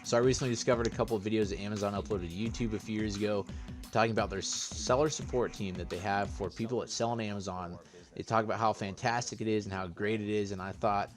So I recently discovered a couple of videos that Amazon uploaded to YouTube a few years ago talking about their seller support team that they have for people that sell on Amazon. They talk about how fantastic it is and how great it is, and I thought,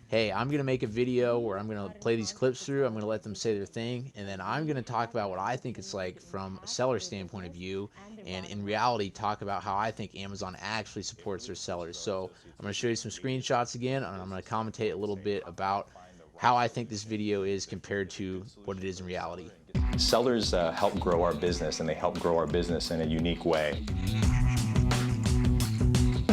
hey, I'm going to make a video where I'm going to play these clips through, I'm going to let them say their thing, and then I'm going to talk about what I think it's like from a seller standpoint of view, and in reality talk about how I think Amazon actually supports their sellers. So I'm going to show you some screenshots again, and I'm going to commentate a little bit about how I think this video is compared to what it is in reality. Sellers help grow our business, and they help grow our business in a unique way.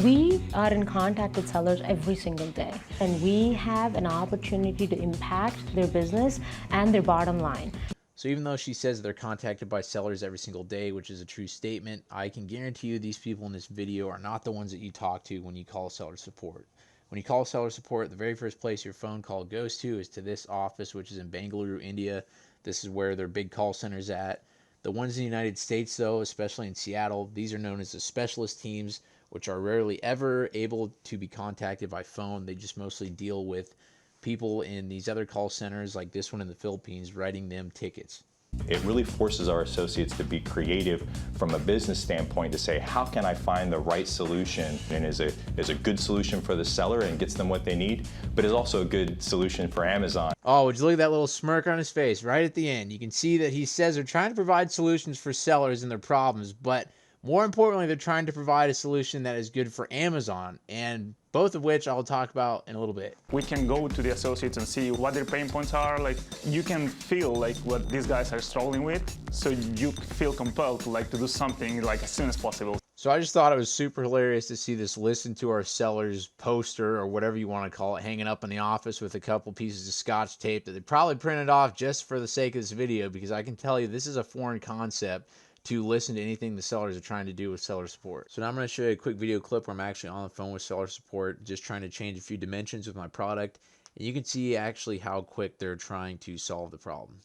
We are in contact with sellers every single day, and we have an opportunity to impact their business and their bottom line. So even though she says they're contacted by sellers every single day, which is a true statement, I can guarantee you these people in this video are not the ones that you talk to when you call seller support. When you call seller support, the very first place your phone call goes to is to this office, which is in Bangalore, India. This is where their big call center's at. The ones in the United States, though, especially in Seattle, these are known as the specialist teams, which are rarely ever able to be contacted by phone. They just mostly deal with people in these other call centers, like this one in the Philippines, writing them tickets. It really forces our associates to be creative from a business standpoint to say, how can I find the right solution? And is a good solution for the seller and gets them what they need, but is also a good solution for Amazon. Oh, would you look at that little smirk on his face right at the end? You can see that he says they're trying to provide solutions for sellers and their problems, but more importantly, they're trying to provide a solution that is good for Amazon, and both of which I'll talk about in a little bit. We can go to the associates and see what their pain points are. Like, you can feel like what these guys are struggling with, so you feel compelled to do something like as soon as possible. So I just thought it was super hilarious to see this listen to our sellers poster, or whatever you want to call it, hanging up in the office with a couple pieces of Scotch tape that they probably printed off just for the sake of this video, because I can tell you this is a foreign concept to listen to anything the sellers are trying to do with seller support. So now I'm going to show you a quick video clip where I'm actually on the phone with seller support, just trying to change a few dimensions with my product, and you can see actually how quick they're trying to solve the problem.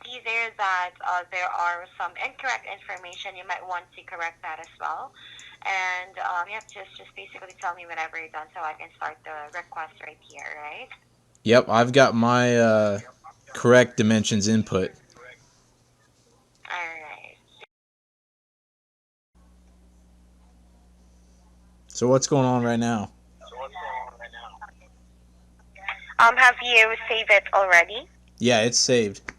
See there that there are some incorrect information. You might want to correct that as well. And yeah, just basically tell me whenever you're done so I can start the request right here, right? Yep, I've got my correct dimensions input. So what's going on right now? Have you saved it already? Yeah, it's saved.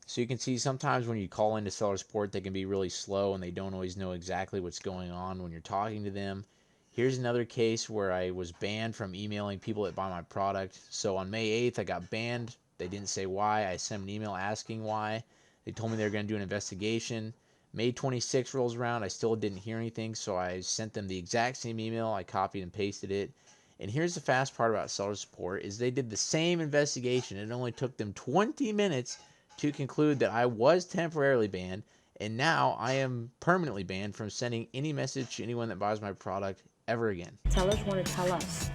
So you can see sometimes when you call into seller support, they can be really slow and they don't always know exactly what's going on when you're talking to them. Here's another case where I was banned from emailing people that buy my product. So on May 8th, I got banned. They didn't say why. I sent an email asking why. They told me they were going to do an investigation. May 26th rolls around, I still didn't hear anything, so I sent them the exact same email. I copied and pasted it. And here's the fast part about seller support is they did the same investigation. It only took them 20 minutes to conclude that I was temporarily banned, and now I am permanently banned from sending any message to anyone that buys my product ever again. Sellers want to tell us,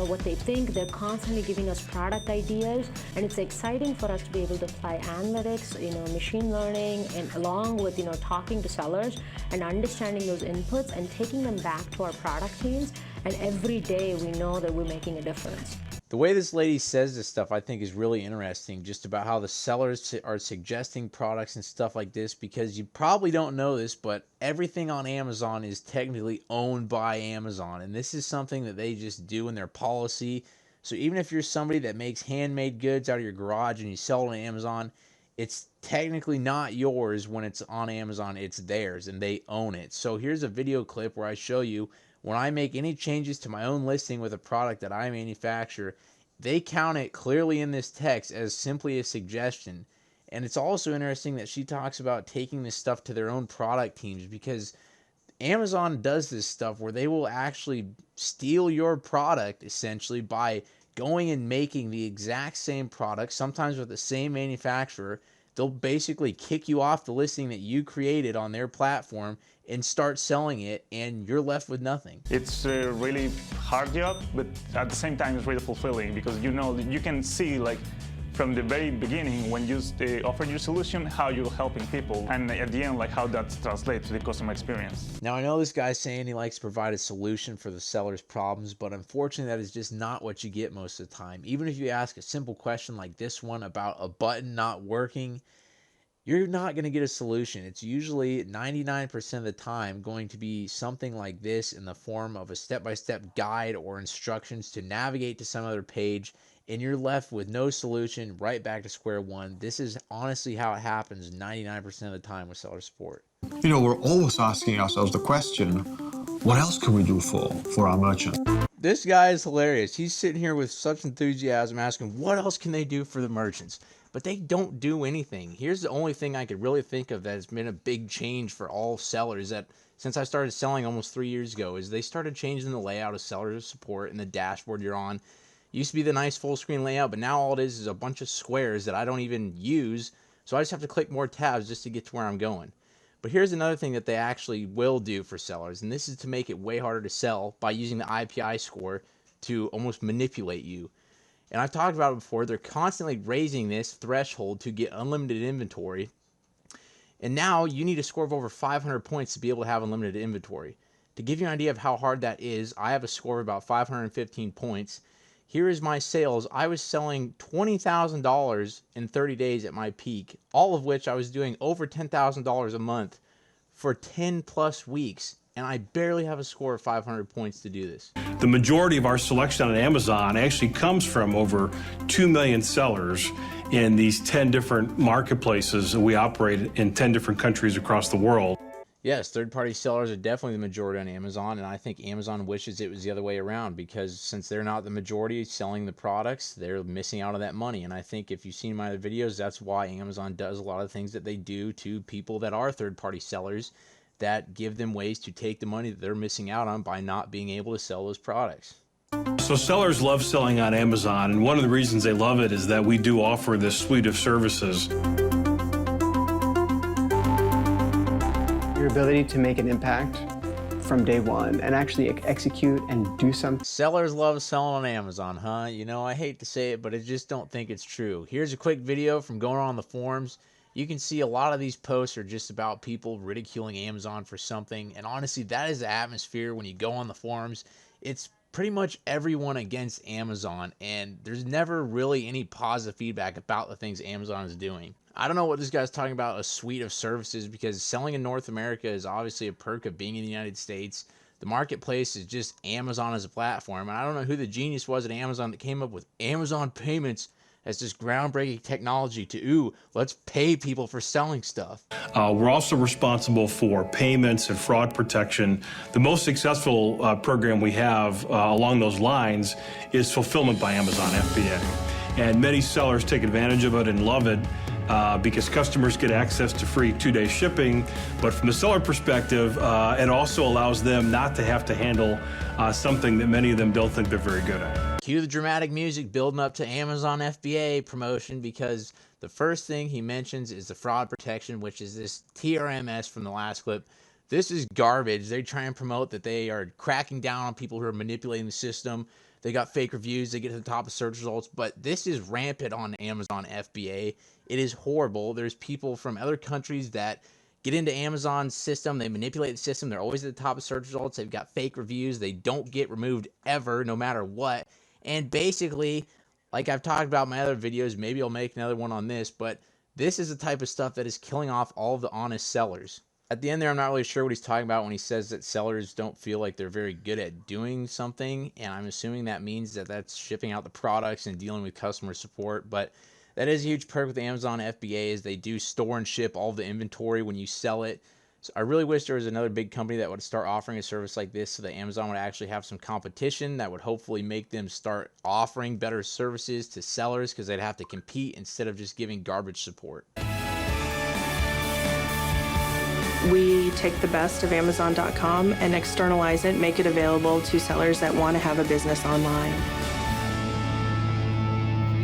what they think. They're constantly giving us product ideas, and it's exciting for us to be able to apply analytics, machine learning, and along with, talking to sellers and understanding those inputs and taking them back to our product teams. And every day we know that we're making a difference. The way this lady says this stuff I think is really interesting, just about how the sellers are suggesting products and stuff like this, because you probably don't know this, but everything on Amazon is technically owned by Amazon, and this is something that they just do in their policy. So even if you're somebody that makes handmade goods out of your garage and you sell it on Amazon, it's technically not yours when it's on Amazon, it's theirs and they own it. So here's a video clip where I show you when I make any changes to my own listing with a product that I manufacture, they count it clearly in this text as simply a suggestion. And it's also interesting that she talks about taking this stuff to their own product teams, because Amazon does this stuff where they will actually steal your product essentially by going and making the exact same product, sometimes with the same manufacturer. They'll basically kick you off the listing that you created on their platform and start selling it, and you're left with nothing. It's a really hard job, but at the same time it's really fulfilling, because you can see from the very beginning, when you offer your solution, how you're helping people, and at the end, like how that translates to the customer experience. Now, I know this guy's saying he likes to provide a solution for the seller's problems, but unfortunately that is just not what you get most of the time. Even if you ask a simple question like this one about a button not working, you're not going to get a solution. It's usually 99% of the time going to be something like this in the form of a step-by-step guide or instructions to navigate to some other page, and you're left with no solution, right back to square one. This is honestly how it happens 99% of the time with seller support. You know, we're always asking ourselves the question, what else can we do for our merchant? This guy is hilarious. He's sitting here with such enthusiasm asking, what else can they do for the merchants? But they don't do anything. Here's the only thing I could really think of that has been a big change for all sellers that since I started selling almost 3 years ago is they started changing the layout of seller support and the dashboard you're on. It used to be the nice full screen layout, but now all it is a bunch of squares that I don't even use. So I just have to click more tabs just to get to where I'm going. But here's another thing that they actually will do for sellers, and this is to make it way harder to sell by using the IPI score to almost manipulate you. And I've talked about it before, they're constantly raising this threshold to get unlimited inventory. And now you need a score of over 500 points to be able to have unlimited inventory. To give you an idea of how hard that is, I have a score of about 515 points. Here is my sales. I was selling $20,000 in 30 days at my peak, all of which I was doing over $10,000 a month for 10 plus weeks. And I barely have a score of 500 points to do this. The majority of our selection on Amazon actually comes from over 2 million sellers in these 10 different marketplaces. We operate in 10 different countries across the world. Yes, third-party sellers are definitely the majority on Amazon, and I think Amazon wishes it was the other way around because since they're not the majority selling the products, they're missing out on that money. And I think if you've seen my other videos, that's why Amazon does a lot of things that they do to people that are third-party sellers that give them ways to take the money that they're missing out on by not being able to sell those products. So sellers love selling on Amazon, and one of the reasons they love it is that we do offer this suite of services. Your ability to make an impact from day one and actually execute and do something. Sellers love selling on Amazon, huh? You know, I hate to say it, but I just don't think it's true. Here's a quick video from going on the forums. You can see a lot of these posts are just about people ridiculing Amazon for something. And honestly, that is the atmosphere when you go on the forums. It's pretty much everyone against Amazon. And there's never really any positive feedback about the things Amazon is doing. I don't know what this guy's talking about, a suite of services, because selling in North America is obviously a perk of being in the United States. The marketplace is just Amazon as a platform. And I don't know who the genius was at Amazon that came up with Amazon payments as this groundbreaking technology to, ooh, let's pay people for selling stuff. We're also responsible for payments and fraud protection. The most successful program we have along those lines is Fulfillment by Amazon, FBA. And many sellers take advantage of it and love it because customers get access to free 2-day shipping. But from the seller perspective, it also allows them not to have to handle something that many of them don't think they're very good at. Cue the dramatic music building up to Amazon FBA promotion, because the first thing he mentions is the fraud protection, which is this TRMS from the last clip. This is garbage. They try and promote that they are cracking down on people who are manipulating the system. They got fake reviews. They get to the top of search results. But this is rampant on Amazon FBA. It is horrible. There's people from other countries that get into Amazon's system. They manipulate the system. They're always at the top of search results. They've got fake reviews. They don't get removed ever, no matter what. And basically, like I've talked about in my other videos, maybe I'll make another one on this, but this is the type of stuff that is killing off all of the honest sellers. At the end there, I'm not really sure what he's talking about when he says that sellers don't feel like they're very good at doing something, and I'm assuming that means that that's shipping out the products and dealing with customer support. But that is a huge perk with Amazon FBA, is they do store and ship all the inventory when you sell it. So I really wish there was another big company that would start offering a service like this so that Amazon would actually have some competition that would hopefully make them start offering better services to sellers, because they'd have to compete instead of just giving garbage support. We take the best of Amazon.com and externalize it, make it available to sellers that want to have a business online.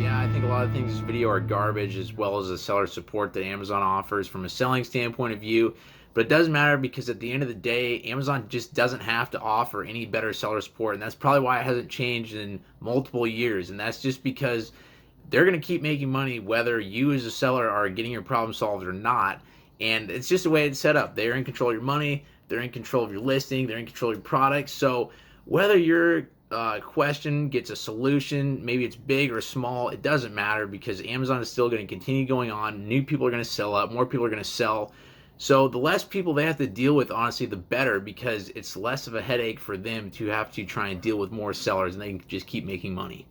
Yeah, I think a lot of things in this video are garbage, as well as the seller support that Amazon offers from a selling standpoint of view. But it doesn't matter, because at the end of the day, Amazon just doesn't have to offer any better seller support. And that's probably why it hasn't changed in multiple years. And that's just because they're going to keep making money whether you as a seller are getting your problem solved or not. And it's just the way it's set up. They're in control of your money, they're in control of your listing, they're in control of your product. So whether your question gets a solution, maybe it's big or small, it doesn't matter, because Amazon is still going to continue going on. New people are going to sell up, more people are going to sell. So the less people they have to deal with, honestly, the better, because it's less of a headache for them to have to try and deal with more sellers, and they can just keep making money.